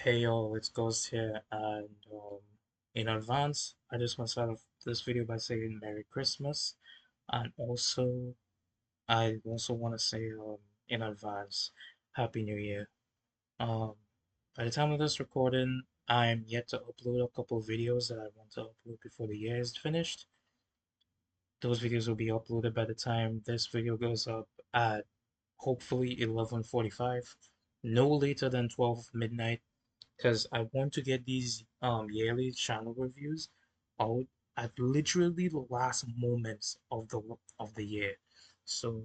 Hey yo, it's Ghost here, and in advance, I just want to start off this video by saying Merry Christmas, and I also want to say in advance, Happy New Year. Um, by the time of this recording, I'm yet to upload a couple videos that I want to upload before the year is finished. Those videos will be uploaded by the time this video goes up at hopefully 11:45, no later than 12 midnight because I want to get these yearly channel reviews out at literally the last moments of the year. So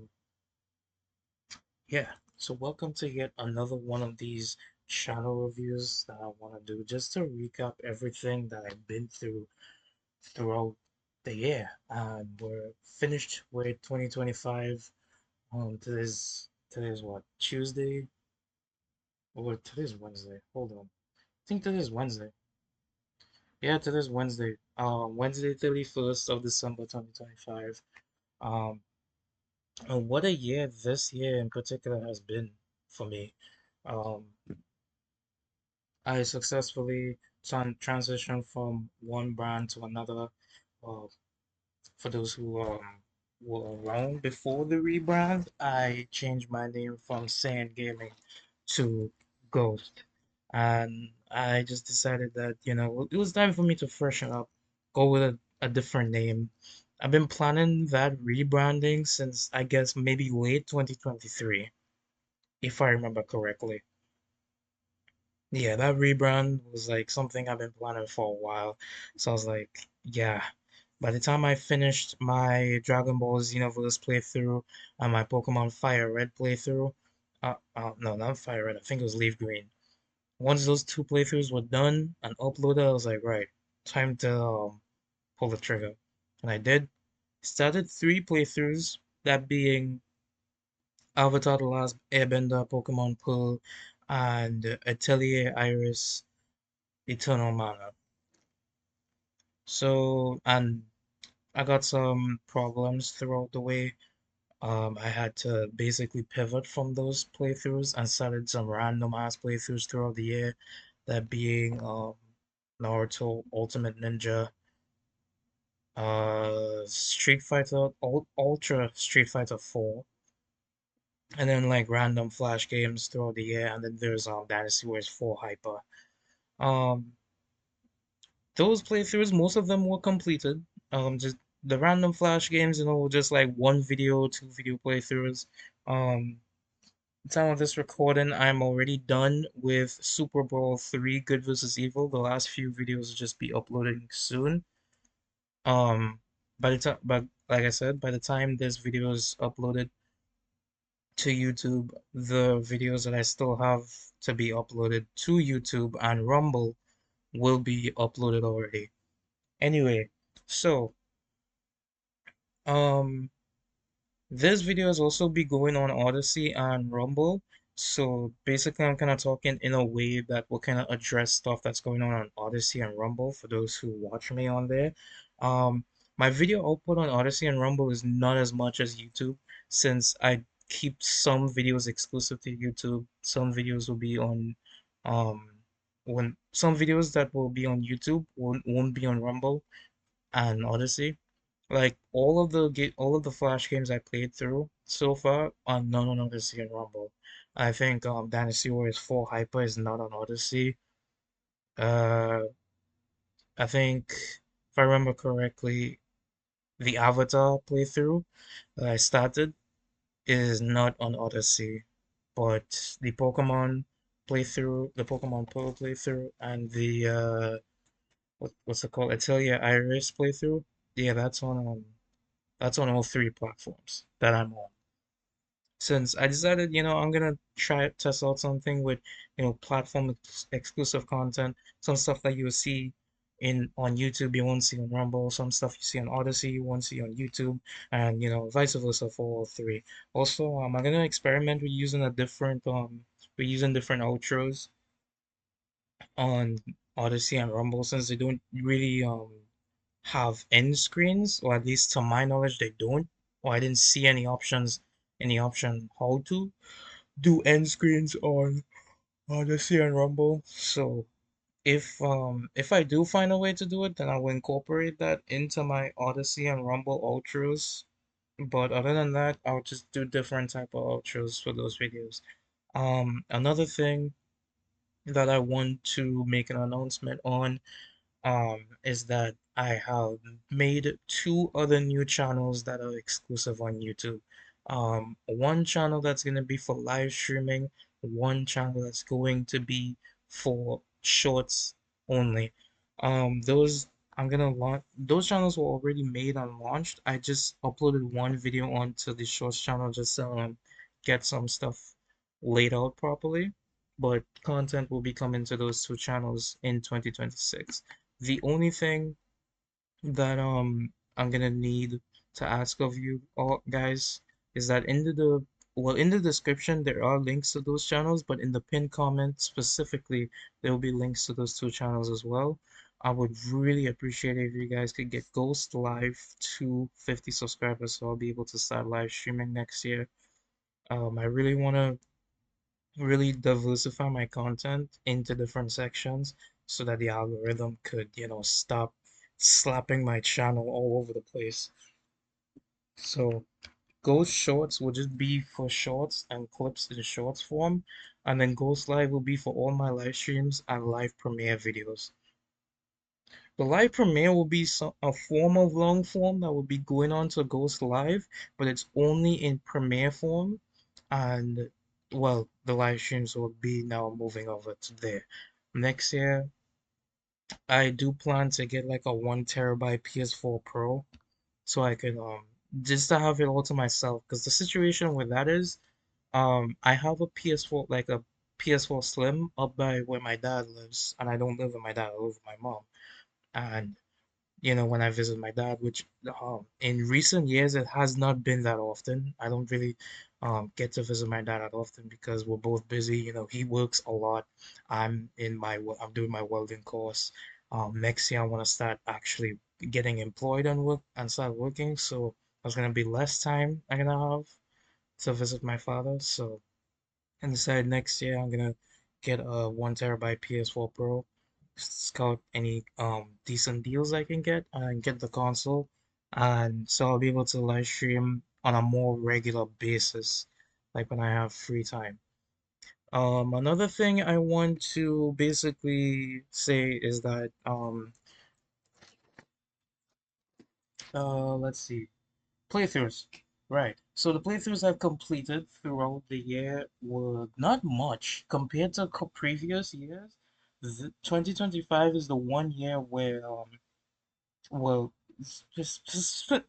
yeah, so welcome to yet another one of these channel reviews that I want to do just to recap everything that I've been through throughout the year. And we're finished with 2025. Today's what, Tuesday? Or today's Wednesday. Hold on. I think today's Wednesday. Yeah, today's Wednesday. Wednesday, 31st of December, 2025. Um, and what a year this year in particular has been for me. Um, I successfully transitioned from one brand to another. Uh, for those who were around before the rebrand, I changed my name from Sand Gaming to Ghost. And I just decided that, it was time for me to freshen up, go with a different name. I've been planning that rebranding since I guess maybe late 2023, if I remember correctly. Yeah, that rebrand was like something I've been planning for a while. So I was like, yeah. By the time I finished my Dragon Ball Xenoverse playthrough and my Pokemon Fire Red playthrough, no, not Fire Red, I think it was Leaf Green. Once those two playthroughs were done and uploaded, I was like, right, time to pull the trigger. And I did. Started three playthroughs, that being Avatar The Last Airbender, Pokemon Pearl, and Atelier Iris Eternal Mana. So, and I got some problems throughout the way. I had to basically pivot from those playthroughs and started some random ass playthroughs throughout the year, that being Naruto Ultimate Ninja, Street Fighter, Ultra Street Fighter 4, and then like random Flash games throughout the year, and then there's Dynasty Warriors 4 Hyper. Um, those playthroughs, most of them were completed. Just the random Flash games, just like one video, two video playthroughs. Um, Time of this recording, I'm already done with Super Bowl 3 Good versus Evil. The last few videos will just be uploading soon. But like I said, by the time this video is uploaded to YouTube, the videos that I still have to be uploaded to YouTube and Rumble will be uploaded already. Anyway, so um this video is also be going on Odyssey and Rumble. So basically, I'm kind of talking in a way that will kind of address stuff that's going on Odyssey and Rumble for those who watch me on there. My video output on Odyssey and Rumble is not as much as YouTube, since I keep some videos exclusive to YouTube. Some videos will be on, um, when some videos that will be on YouTube won't be on Rumble and Odyssey. Like all of the Flash games I played through so far are none on Odyssey and Rumble. I think Dynasty Warriors 4 Hyper is not on Odyssey. Uh I think if I remember correctly, the Avatar playthrough that I started is not on Odyssey, but the Pokemon playthrough, the Pokemon Pearl playthrough, and the what's it called? Atelier Iris playthrough. Yeah, that's on all three platforms that I'm on. Since I decided, I'm gonna try test out something with, platform exclusive content, some stuff that you'll see in on YouTube you won't see on Rumble, some stuff you see on Odyssey you won't see on YouTube, and vice versa for all three. Also, I'm gonna experiment with using different outros on Odyssey and Rumble, since they don't really have end screens, or at least to my knowledge they don't, or I didn't see any option how to do end screens on Odyssey and Rumble. So if I do find a way to do it, then I will incorporate that into my Odyssey and Rumble outros. But other than that, I'll just do different type of outros for those videos. Another thing that I want to make an announcement on is that I have made two other new channels that are exclusive on YouTube. One channel that's going to be for live streaming, one channel that's going to be for shorts only. Those I'm gonna launch. Those channels were already made and launched. I just uploaded one video onto the shorts channel just to get some stuff laid out properly. But content will be coming to those two channels in 2026. The only thing that I'm gonna need to ask of you all guys is that in the description there are links to those channels, but in the pinned comment specifically there will be links to those two channels as well. I would really appreciate it if you guys could get Ghost Live to 50 subscribers so I'll be able to start live streaming next year. I really want to really diversify my content into different sections so that the algorithm could, stop slapping my channel all over the place. So Ghost Shorts will just be for shorts and clips in shorts form, and then Ghost Live will be for all my live streams and live premiere videos. The live premiere will be a form of long form that will be going on to Ghost Live, but it's only in premiere form, and well, the live streams will be now moving over to there. Next year, I do plan to get like a 1 TB PS4 Pro so I could just to have it all to myself. Because the situation with that is, I have a PS4 like a PS4 Slim up by where my dad lives, and I don't live with my dad, I live with my mom. And when I visit my dad, which in recent years it has not been that often. I don't really get to visit my dad that often because we're both busy. He works a lot. I'm doing my welding course. Next year I want to start actually getting employed and work and start working. So there's gonna be less time I'm gonna have to visit my father. So and decide next year I'm gonna get a 1 TB PS4 Pro, scout any decent deals I can get and get the console, and so I'll be able to live stream on a more regular basis, like when I have free time. Another thing I want to basically say is that let's see. Playthroughs. Right. So the playthroughs I've completed throughout the year were not much compared to previous years. 2025 is the one year where, well,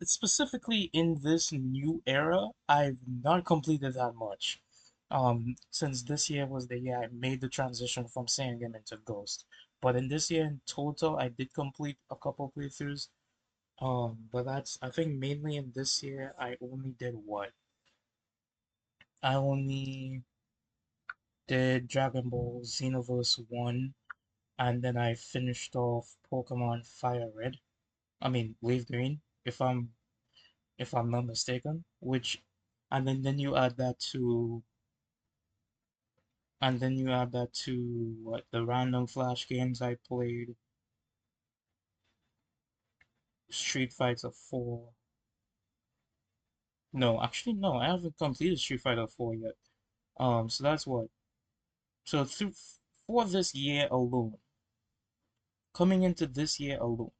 specifically in this new era, I've not completed that much. Since this year was the year I made the transition from Sangam into Ghost. But in this year in total, I did complete a couple playthroughs. But I think mainly in this year, I only did what? I only did Dragon Ball Xenoverse 1, and then I finished off Pokemon Fire Red. I mean, Leaf Green, if I'm not mistaken, and then you add that to, what, the random Flash games I played, Street Fighter 4. No, actually, no, I haven't completed Street Fighter 4 yet. So that's what. So for this year alone, coming into this year alone,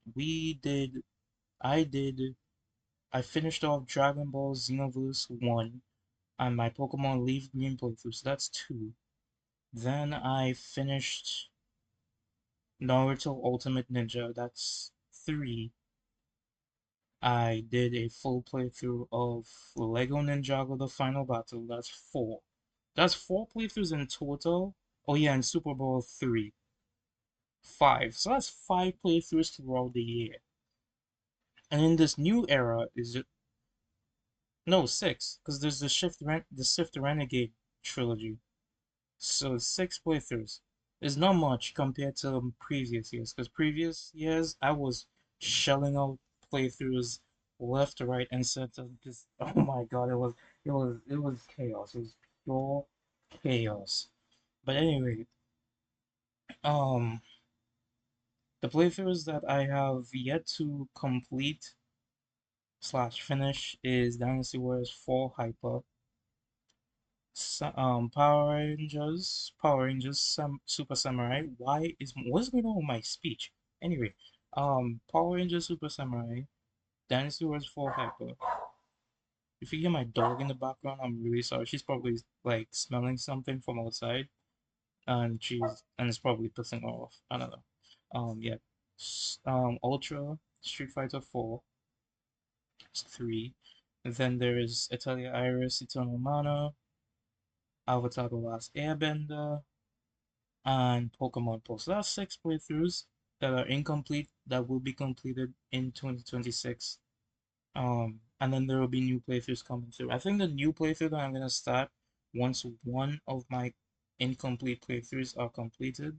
I did, I finished off Dragon Ball Xenoverse 1 and my Pokemon Leaf Green playthrough, so that's 2. Then I finished Naruto Ultimate Ninja, that's 3. I did a full playthrough of Lego Ninjago The Final Battle, that's 4. That's 4 playthroughs in total. Oh yeah, and Super Bowl 3. 5. So that's 5 playthroughs throughout the year. And in this new era, is it no 6? Because there's the Swift Renegade trilogy. So 6 playthroughs is not much compared to previous years. Because previous years I was shelling out playthroughs left, right, and center. Just oh my god, it was chaos. It was pure chaos. But anyway, Um, the playthroughs that I have yet to complete slash finish is Dynasty Warriors 4 Hyper, Power Rangers Super Samurai. What's going on with my speech? Anyway, Power Rangers Super Samurai, Dynasty Warriors 4 Hyper. If you hear my dog in the background, I'm really sorry. She's probably like smelling something from outside, and it's probably pissing her off. I don't know. Yeah. Ultra Street Fighter 4, it's 3. And then there's Italia Iris, Eternal Mana, Avatar The Last Airbender, and Pokemon Plus. That's 6 playthroughs that are incomplete that will be completed in 2026. And then there will be new playthroughs coming through. I think the new playthrough that I'm gonna start once one of my incomplete playthroughs are completed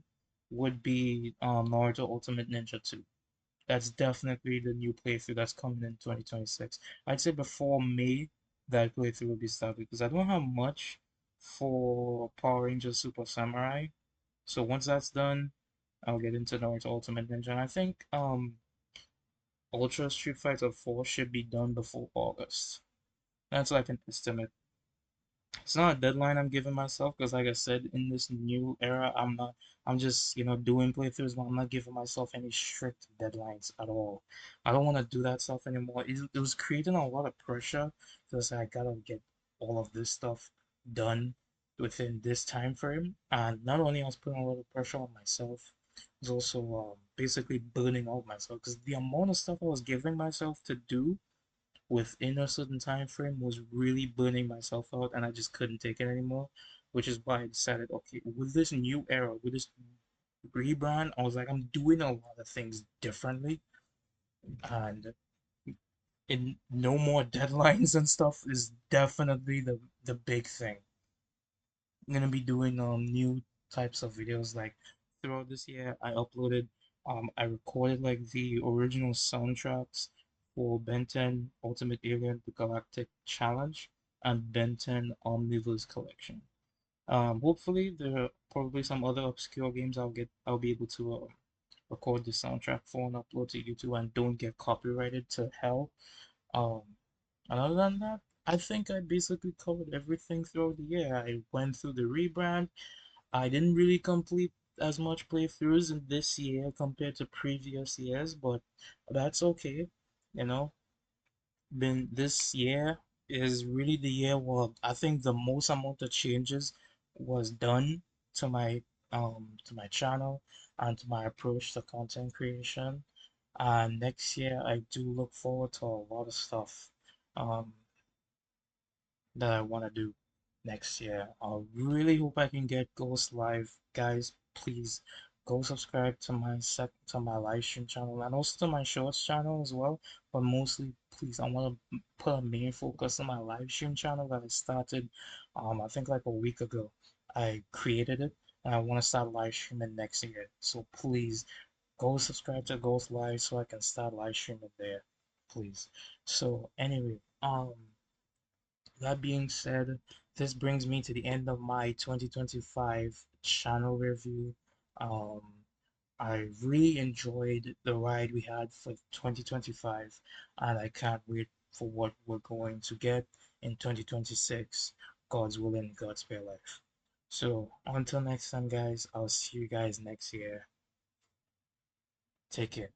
would be Naruto Ultimate Ninja 2. That's definitely the new playthrough that's coming in 2026. I'd say before May that playthrough will be started because I don't have much for Power Rangers Super Samurai. So once that's done, I'll get into Naruto Ultimate Ninja. And I think Ultra Street Fighter 4 should be done before August. That's like an estimate. It's not a deadline I'm giving myself because, like I said, in this new era, I'm just, doing playthroughs, but I'm not giving myself any strict deadlines at all. I don't want to do that stuff anymore. It was creating a lot of pressure because I gotta get all of this stuff done within this time frame. And not only I was putting a lot of pressure on myself, I was also basically burning out myself because the amount of stuff I was giving myself to do within a certain time frame was really burning myself out and I just couldn't take it anymore, which is why I decided, okay, with this new era, with this rebrand, I was like, I'm doing a lot of things differently and in no more deadlines and stuff is definitely the big thing. I'm gonna be doing new types of videos like throughout this year. I recorded like the original soundtracks for Ben 10 Ultimate Alien The Galactic Challenge and Ben 10 Omniverse Collection. Hopefully there are probably some other obscure games I'll be able to record the soundtrack for and upload to YouTube and don't get copyrighted to hell. Um, and other than that, I think I basically covered everything throughout the year. I went through the rebrand. I didn't really complete as much playthroughs in this year compared to previous years, but that's okay. You know, been this year is really the year where I think the most amount of changes was done to my channel and to my approach to content creation. And next year I do look forward to a lot of stuff. Um, that I want to do next year. I really hope I can get Ghost live. Guys, please go subscribe to to my live stream channel and also to my shorts channel as well. But mostly, please, I want to put a main focus on my live stream channel that I started, I think like a week ago. I created it and I want to start live streaming next year. So please go subscribe to Ghost Live so I can start live streaming there. Please. So anyway, that being said, this brings me to the end of my 2025 channel review. Um, I really enjoyed the ride we had for 2025, and I can't wait for what we're going to get in 2026. God's willing, God's spare life. So, until next time, guys, I'll see you guys next year. Take care.